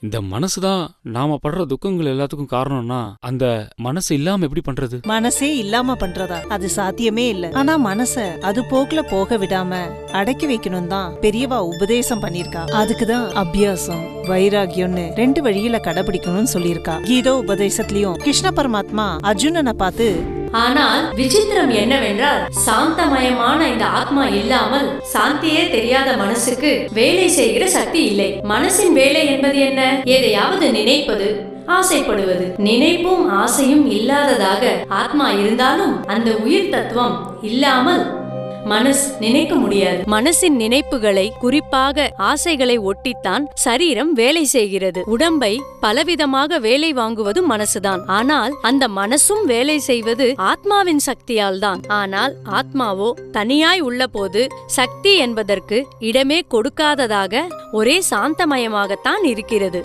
இந்த மனசுதான் நாம படுற துக்கங்கள் எல்லாத்துக்கும் காரணம்னா அந்த மனசு இல்லாம எப்படி பண்றது? மனசே இல்லாம பண்றதா? அது சாத்தியமே இல்ல. ஆனா மனச அது போக்குல போக விடாம அடக்கி வைக்கணும் தான் பெரியவா உபதேசம் பண்ணிருக்கா. அதுக்குதான் அபியாசம் வைராகியம்னு 2 வழியில கடைபிடிக்கணும்னு சொல்லியிருக்கா. கீதோ உபதேசத்திலயும் கிருஷ்ண பரமாத்மா அர்ஜுனனை பார்த்து, ஆனால் விசித்திரம் என்னவென்றால் சாந்தமயமான இந்த ஆத்மா இல்லாமல் சாந்தியே தெரியாத மனசுக்கு வேலை செய்கிற சக்தி இல்லை. மனசின் வேலை என்பது என்ன? எதையாவது நினைப்பது, ஆசைப்படுவது. நினைப்பும் ஆசையும் இல்லாததாக ஆத்மா இருந்தாலும் அந்த உயிர் தத்துவம் இல்லாமல் மனசு நினைக்க முடியாது. மனசின் நினைப்புகளை, குறிப்பாக ஆசைகளை ஒட்டித்தான் சரீரம் வேலை செய்கிறது. உடம்பை பலவிதமாக வேலை வாங்குவது மனசுதான். ஆனால் அந்த மனசும் வேலை செய்வது ஆத்மாவின் சக்தியால் தான். ஆனால் ஆத்மாவோ தனியாய் உள்ள போது சக்தி என்பதற்கு இடமே கொடுக்காததாக ஒரே சாந்தமயமாகத்தான் இருக்கிறது.